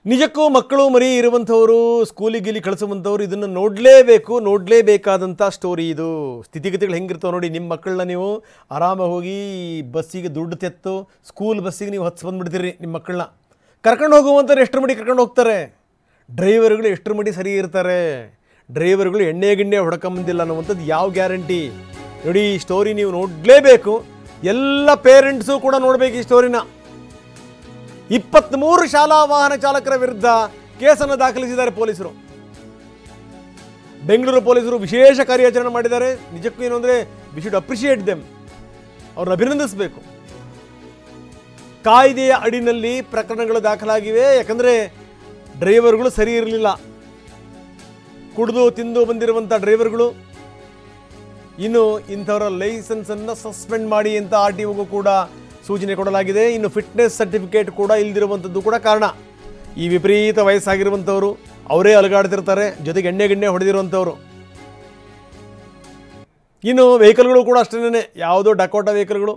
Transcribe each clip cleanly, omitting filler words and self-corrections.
ನಿಜಕ್ಕೂ ಮಕ್ಕಳು ಮರಿ ಇರುವಂಥವರು ಸ್ಕೂಲಿಗೆ ಕಳಿಸುವಂಥವ್ರು ಇದನ್ನು ನೋಡಲೇಬೇಕಾದಂಥ ಸ್ಟೋರಿ ಇದು. ಸ್ಥಿತಿಗತಿಗಳು ಹೆಂಗಿರ್ತಾವೆ ನೋಡಿ. ನಿಮ್ಮ ಮಕ್ಕಳನ್ನ ನೀವು ಆರಾಮಾಗಿ ಹೋಗಿ ಬಸ್ಸಿಗೆ ದುಡ್ಡು ತೆತ್ತು ಸ್ಕೂಲ್ ಬಸ್ಸಿಗೆ ನೀವು ಹತ್ಸಿ ಬಂದುಬಿಡ್ತೀರಿ. ನಿಮ್ಮ ಮಕ್ಕಳನ್ನ ಕರ್ಕೊಂಡು ಹೋಗುವಂಥವ್ರು ಎಷ್ಟರ ಮಟ್ಟಿಗೆ ಕರ್ಕೊಂಡು ಹೋಗ್ತಾರೆ. ಡ್ರೈವರ್ಗಳು ಎಷ್ಟರ ಮಟ್ಟಿಗೆ ಸರಿ ಇರ್ತಾರೆ. ಡ್ರೈವರ್ಗಳು ಎಣ್ಣೆ ಗಿಣ್ಣೆ ಹೊಡ್ಕೊಂಬಂದಿಲ್ಲ ಅನ್ನುವಂಥದ್ದು ಯಾವ ಗ್ಯಾರಂಟಿ ನೋಡಿ. ಈ ಸ್ಟೋರಿ ನೀವು ನೋಡಲೇಬೇಕು. ಎಲ್ಲ ಪೇರೆಂಟ್ಸು ಕೂಡ ನೋಡಬೇಕು ಈ ಸ್ಟೋರಿನ. 23 ಶಾಲಾ ವಾಹನ ಚಾಲಕರ ವಿರುದ್ಧ ಕೇಸನ್ನು ದಾಖಲಿಸಿದ್ದಾರೆ ಪೊಲೀಸರು. ಬೆಂಗಳೂರು ಪೊಲೀಸರು ವಿಶೇಷ ಕಾರ್ಯಾಚರಣೆ ಮಾಡಿದ್ದಾರೆ. ನಿಜಕ್ಕೂ ಏನು ಅಂದರೆ ವಿ ಶುಡ್ ಅಪ್ರಿಷಿಯೇಟ್ ದೆಮ್. ಅವ್ರನ್ನ ಅಭಿನಂದಿಸಬೇಕು. ಕಾಯ್ದೆಯ ಅಡಿನಲ್ಲಿ ಪ್ರಕರಣಗಳು ದಾಖಲಾಗಿವೆ. ಯಾಕಂದರೆ ಡ್ರೈವರ್ಗಳು ಸರಿ ಇರಲಿಲ್ಲ. ಕುಡಿದು ತಿಂದು ಬಂದಿರುವಂಥ ಡ್ರೈವರ್ಗಳು. ಇನ್ನು ಇಂಥವರ ಲೈಸೆನ್ಸನ್ನು ಸಸ್ಪೆಂಡ್ ಮಾಡಿ ಅಂತ RTOಗೂ ಕೂಡ ಸೂಚನೆ ಕೊಡಲಾಗಿದೆ. ಇನ್ನು ಫಿಟ್ನೆಸ್ ಸರ್ಟಿಫಿಕೇಟ್ ಕೂಡ ಇಲ್ದಿರುವಂಥದ್ದು ಕೂಡ ಕಾರಣ. ಈ ವಿಪರೀತ ವಯಸ್ಸಾಗಿರುವಂಥವರು ಅವರೇ ಅಲುಗಾಡ್ತಿರ್ತಾರೆ, ಜೊತೆಗೆ ಎಣ್ಣೆ ಹೊಡೆದಿರುವಂಥವ್ರು. ಇನ್ನು ವೆಹಿಕಲ್ಗಳು ಕೂಡ ಅಷ್ಟೇ, ಯಾವುದೋ ಡಕೋಟಾ ವೆಹಿಕಲ್ಗಳು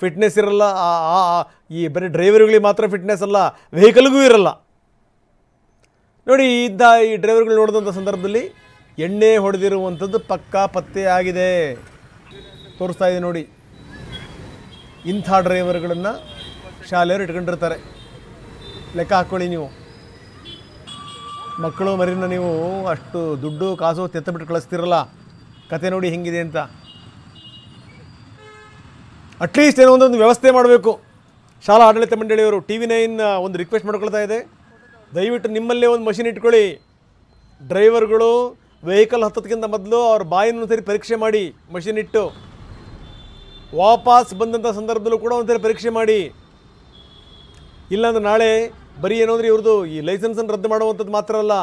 ಫಿಟ್ನೆಸ್ ಇರಲ್ಲ. ಈ ಬರೀ ಡ್ರೈವರ್ಗಳಿಗೆ ಮಾತ್ರ ಫಿಟ್ನೆಸ್ ಅಲ್ಲ, ವೆಹಿಕಲ್ಗೂ ಇರಲ್ಲ ನೋಡಿ. ಈ ಡ್ರೈವರ್ಗಳು ನೋಡಿದಂಥ ಸಂದರ್ಭದಲ್ಲಿ ಎಣ್ಣೆ ಹೊಡೆದಿರುವಂಥದ್ದು ಪಕ್ಕಾ ಪತ್ತೆಯಾಗಿದೆ. ತೋರಿಸ್ತಾ ಇದೆ ನೋಡಿ. ಇಂಥ ಡ್ರೈವರ್ಗಳನ್ನು ಶಾಲೆಯವರು ಇಟ್ಕೊಂಡಿರ್ತಾರೆ. ಲೆಕ್ಕ ಹಾಕ್ಕೊಳ್ಳಿ ನೀವು. ಮಕ್ಕಳು ಮರಿನ ನೀವು ಅಷ್ಟು ದುಡ್ಡು ಕಾಸು ತೆತ್ತಬಿಟ್ಟು ಕಳಿಸ್ತಿರಲ್ಲ. ಕತೆ ನೋಡಿ ಹೆಂಗಿದೆ ಅಂತ. ಅಟ್ಲೀಸ್ಟ್ ಏನೋ ಒಂದೊಂದು ವ್ಯವಸ್ಥೆ ಮಾಡಬೇಕು. ಶಾಲಾ ಆಡಳಿತ ಮಂಡಳಿಯವರು TV9 ಒಂದು ರಿಕ್ವೆಸ್ಟ್ ಮಾಡ್ಕೊಳ್ತಾ ಇದೆ. ದಯವಿಟ್ಟು ನಿಮ್ಮಲ್ಲೇ ಒಂದು ಮಷಿನ್ ಇಟ್ಕೊಳ್ಳಿ. ಡ್ರೈವರ್ಗಳು ವೆಹಿಕಲ್ ಹತ್ತೋದಕ್ಕಿಂತ ಮೊದಲು ಅವ್ರ ಬಾಯನ್ನು ಸರಿ ಪರೀಕ್ಷೆ ಮಾಡಿ, ಮಷಿನ್ ಇಟ್ಟು ವಾಪಸ್ ಬಂದಂಥ ಸಂದರ್ಭದಲ್ಲೂ ಕೂಡ ಒಂದ್ಸರಿ ಪರೀಕ್ಷೆ ಮಾಡಿ. ಇಲ್ಲಾಂದ್ರೆ ನಾಳೆ ಬರೀ ಏನಂದರೆ ಇವ್ರದ್ದು ಈ ಲೈಸೆನ್ಸನ್ನು ರದ್ದು ಮಾಡುವಂಥದ್ದು ಮಾತ್ರ ಅಲ್ಲ,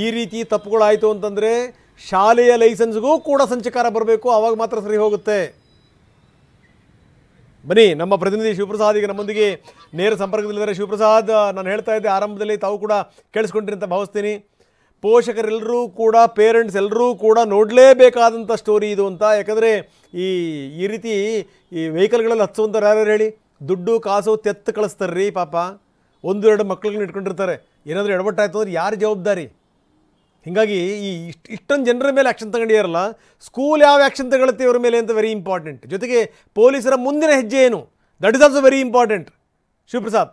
ಈ ರೀತಿ ತಪ್ಪುಗಳಾಯಿತು ಅಂತಂದರೆ ಶಾಲೆಯ ಲೈಸೆನ್ಸ್ಗೂ ಕೂಡ ಸಂಚಕಾರ ಬರಬೇಕು. ಆವಾಗ ಮಾತ್ರ ಸರಿ ಹೋಗುತ್ತೆ. ಬನ್ನಿ, ನಮ್ಮ ಪ್ರತಿನಿಧಿ ಶಿವಪ್ರಸಾದ್ ಈಗ ನಮ್ಮೊಂದಿಗೆ ನೇರ ಸಂಪರ್ಕದಲ್ಲಿದ್ದಾರೆ. ಶಿವಪ್ರಸಾದ್, ನಾನು ಹೇಳ್ತಾ ಇದ್ದೆ ಆರಂಭದಲ್ಲಿ, ತಾವು ಕೂಡ ಕೇಳಿಸ್ಕೊಂಡ್ರಿ ಅಂತ ಭಾವಿಸ್ತೀನಿ. ಪೋಷಕರೆಲ್ಲರೂ ಕೂಡ, ಪೇರೆಂಟ್ಸ್ ಎಲ್ಲರೂ ಕೂಡ ನೋಡಲೇಬೇಕಾದಂಥ ಸ್ಟೋರಿ ಇದು ಅಂತ. ಯಾಕಂದರೆ ಈ ರೀತಿ ಈ ವೆಹಿಕಲ್ಗಳಲ್ಲಿ ಹಚ್ಚುವಂಥವ್ರು ಯಾರು ಹೇಳಿ, ದುಡ್ಡು ಕಾಸು ತೆತ್ತು ಕಳಿಸ್ತಾರೆ ರೀ ಪಾಪ. 1-2 ಮಕ್ಕಳನ್ನ ಇಟ್ಕೊಂಡಿರ್ತಾರೆ. ಏನಾದರೂ ಎಡವಟ್ಟಾಯ್ತು ಅಂದ್ರೆ ಯಾರು ಜವಾಬ್ದಾರಿ? ಹೀಗಾಗಿ ಇಷ್ಟೊಂದು ಜನರ ಮೇಲೆ ಆ್ಯಕ್ಷನ್ ತಗೊಂಡಿರಲ್ಲ. ಸ್ಕೂಲ್ ಯಾವ ಆ್ಯಕ್ಷನ್ ತಗೊಳುತ್ತೆ ಇವ್ರ ಮೇಲೆ ಅಂತ ವೆರಿ ಇಂಪಾರ್ಟೆಂಟ್. ಜೊತೆಗೆ ಪೊಲೀಸರ ಮುಂದಿನ ಹೆಜ್ಜೆ ಏನು, that is also very important. Shivaprasad.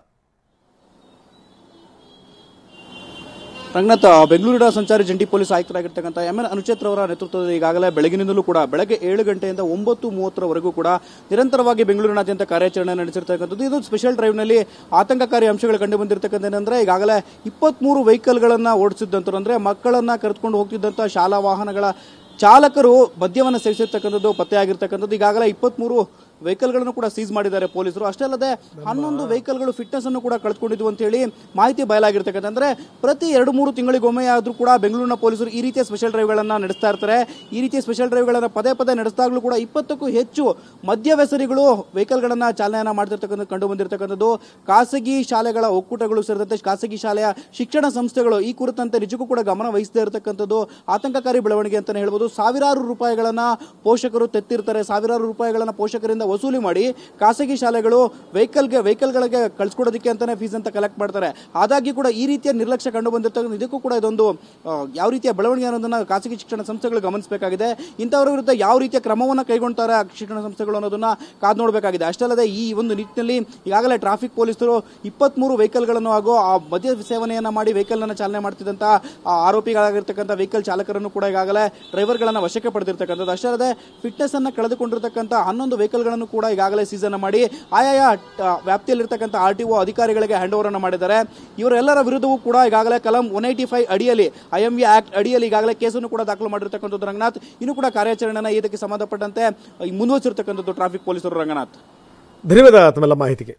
Ranganath, ಬೆಂಗಳೂರಿನ ಸಂಚಾರಿ ಜಂಟಿ ಪೊಲೀಸ್ ಆಯುಕ್ತರಾಗಿರ್ತಕ್ಕಂಥ MN ಅನುಚೇತ್ ಅವರ ನೇತೃತ್ವದಲ್ಲಿ ಈಗಾಗಲೇ ಬೆಳಗಿನಿಂದಲೂ ಕೂಡ ಬೆಳಗ್ಗೆ 7 ಗಂಟೆಯಿಂದ 9:30 ಕೂಡ ನಿರಂತರವಾಗಿ ಬೆಂಗಳೂರಿನಾದ್ಯಂತ ಕಾರ್ಯಾಚರಣೆ ನಡೆಸಿರ್ತಕ್ಕಂಥದ್ದು. ಇದು ಸ್ಪೆಷಲ್ ಡ್ರೈವ್ನಲ್ಲಿ ಆತಂಕಕಾರಿ ಅಂಶಗಳು ಕಂಡು ಬಂದಿರತಕ್ಕಂಥ ಏನಂದ್ರೆ, ಈಗಾಗಲೇ 23 ವೆಹಿಕಲ್ಗಳನ್ನು ಓಡಿಸಿದ್ದಂಥವ್ರು, ಅಂದ್ರೆ ಮಕ್ಕಳನ್ನ ಕರೆದುಕೊಂಡು ಹೋಗ್ತಿದ್ದಂಥ ಶಾಲಾ ವಾಹನಗಳ ಚಾಲಕರು ಮದ್ಯವನ್ನು ಸೇವಿಸಿರ್ತಕ್ಕಂಥದ್ದು ಪತ್ತೆಯಾಗಿರ್ತಕ್ಕಂಥದ್ದು. ಈಗಾಗಲೇ 23 ವೆಹಿಕಲ್ಗಳನ್ನು ಕೂಡ ಸೀಸ್ ಮಾಡಿದ್ದಾರೆ ಪೊಲೀಸರು. ಅಷ್ಟೇ ಅಲ್ಲದೆ 11 ವೆಹಿಕಲ್ಗಳು ಫಿಟ್ನೆಸ್ ಅನ್ನು ಕೂಡ ಕಳೆದುಕೊಂಡಿದ್ವು ಅಂತ ಹೇಳಿ ಮಾಹಿತಿ ಬಯಲಾಗಿರ್ತಕ್ಕಂಥ. ಅಂದ್ರೆ ಪ್ರತಿ 2-3 ತಿಂಗಳಿಗೊಮ್ಮೆ ಆದ್ರೂ ಕೂಡ ಬೆಂಗಳೂರಿನ ಪೊಲೀಸರು ಈ ರೀತಿಯ ಸ್ಪೆಷಲ್ ಡ್ರೈವ್ಗಳನ್ನ ನಡೆಸ್ತಾ ಇರ್ತಾರೆ. ಈ ರೀತಿಯ ಸ್ಪೆಷಲ್ ಡ್ರೈವ್ಗಳನ್ನ ಪದೇ ನಡೆಸಿದಾಗಲೂ ಕೂಡ 20ಕ್ಕೂ ಹೆಚ್ಚು ಮದ್ಯ ವ್ಯಸನಿಗಳು ವೆಹಿಕಲ್ಗಳನ್ನ ಚಾಲನೆಯನ್ನ ಮಾಡ್ತಿರ್ತಕ್ಕಂಥ ಕಂಡು ಬಂದಿರತಕ್ಕಂಥದ್ದು. ಖಾಸಗಿ ಶಾಲೆಗಳ ಒಕ್ಕೂಟಗಳು ಸೇರಿದಂತೆ ಖಾಸಗಿ ಶಾಲೆಯ ಶಿಕ್ಷಣ ಸಂಸ್ಥೆಗಳು ಈ ಕುರಿತಂತೆ ನಿಜಕ್ಕೂ ಕೂಡ ಗಮನ ವಹಿಸದೇ ಇರತಕ್ಕಂಥದ್ದು ಆತಂಕಕಾರಿ ಬೆಳವಣಿಗೆ ಅಂತಾನೆ ಹೇಳ್ಬೋದು. ಸಾವಿರಾರು ರೂಪಾಯಿಗಳನ್ನ ಪೋಷಕರು ತೆತ್ತಿರ್ತಾರೆ. ಸಾವಿರಾರು ರೂಪಾಯಿಗಳನ್ನ ಪೋಷಕರಿಂದ ವಸೂಲಿ ಮಾಡಿ ಖಾಸಗಿ ಶಾಲೆಗಳು ವೆಹಿಕಲ್ಗಳಿಗೆ ಕಳಿಸ್ಕೊಡೋದಕ್ಕೆ ಅಂತಾನೆ ಫೀಸ್ ಅಂತ ಕಲೆಕ್ಟ್ ಮಾಡ್ತಾರೆ. ಆದಾಗ್ಯೂ ಕೂಡ ಈ ರೀತಿಯ ನಿರ್ಲಕ್ಷ್ಯ ಕಂಡು ಬಂದಿರ್ತಕ್ಕಂಥ ಇದಕ್ಕೂ ಕೂಡ ಇದೊಂದು ಯಾವ ರೀತಿಯ ಬೆಳವಣಿಗೆ ಅನ್ನೋದನ್ನ ಖಾಸಗಿ ಶಿಕ್ಷಣ ಸಂಸ್ಥೆಗಳು ಗಮನಿಸಬೇಕಾಗಿದೆ. ಇಂಥವರ ವಿರುದ್ಧ ಯಾವ ರೀತಿಯ ಕ್ರಮವನ್ನು ಕೈಗೊಳ್ತಾರೆ ಶಿಕ್ಷಣ ಸಂಸ್ಥೆಗಳು ಅನ್ನೋದನ್ನ ಕಾದು ನೋಡಬೇಕಾಗಿದೆ. ಅಷ್ಟೇ ಅಲ್ಲದೆ ಈ ಒಂದು ನಿಟ್ಟಿನಲ್ಲಿ ಈಗಾಗಲೇ ಟ್ರಾಫಿಕ್ ಪೊಲೀಸರು 23 ವೆಹಿಕಲ್ಗಳನ್ನು ಹಾಗೂ ಆ ಮದ್ಯ ಸೇವನೆಯನ್ನ ಮಾಡಿ ವೆಹಿಕಲ್ ಅನ್ನು ಚಾಲನೆ ಮಾಡ್ತಿದ್ದಂತ ಆರೋಪಿಗಳಾಗಿರ್ತಕ್ಕಂಥ ವೆಹಿಕಲ್ ಚಾಲಕರನ್ನು ಕೂಡ ಈಗಾಗಲೇ ಡ್ರೈವರ್ಗಳನ್ನ ವಶಕ್ಕೆ ಪಡೆದಿರ್ತಕ್ಕಂಥದ್ದು. ಅಷ್ಟೇ ಅಲ್ಲದೆ ಫಿಟ್ನೆಸ್ ಅನ್ನ ಕಳೆದುಕೊಂಡಿರ್ತಕ್ಕಂಥ 11 ವೆಹಿಕಲ್ಗಳನ್ನು ಕೂಡ ಈಗಾಗಲೇ ಸೀಸನ್ ಮಾಡಿ ಆಯಾಯ ವ್ಯಾಪ್ತಿಯಲ್ಲಿರ್ತಕ್ಕಂಥ RTO ಅಧಿಕಾರಿಗಳಿಗೆ ಹ್ಯಾಂಡ್ ಓವರ್ ಅನ್ನು ಮಾಡಿದ್ದಾರೆ. ಇವರೆಲ್ಲರ ವಿರುದ್ಧವೂ ಕೂಡ ಈಗಾಗಲೇ ಕಲಂ 185 ಅಡಿಯಲ್ಲಿ IMV ಆಕ್ಟ್ ಅಡಿಯಲ್ಲಿ ಈಗಾಗಲೇ ಕೇಸನ್ನು ಕೂಡ ದಾಖಲು ಮಾಡಿರ್ತಕ್ಕಂಥದ್ದು. ರಂಗನಾಥ್, ಇನ್ನು ಕೂಡ ಕಾರ್ಯಾಚರಣೆನ ಇದಕ್ಕೆ ಸಂಬಂಧಪಟ್ಟಂತೆ ಮುಂದುವರಿಸಿರ್ತಕ್ಕಂಥದ್ದು ಟ್ರಾಫಿಕ್ ಪೊಲೀಸರು. ರಂಗನಾಥ್, ಧನ್ಯವಾದ ತಮ್ಮೆಲ್ಲ ಮಾಹಿತಿಗೆ.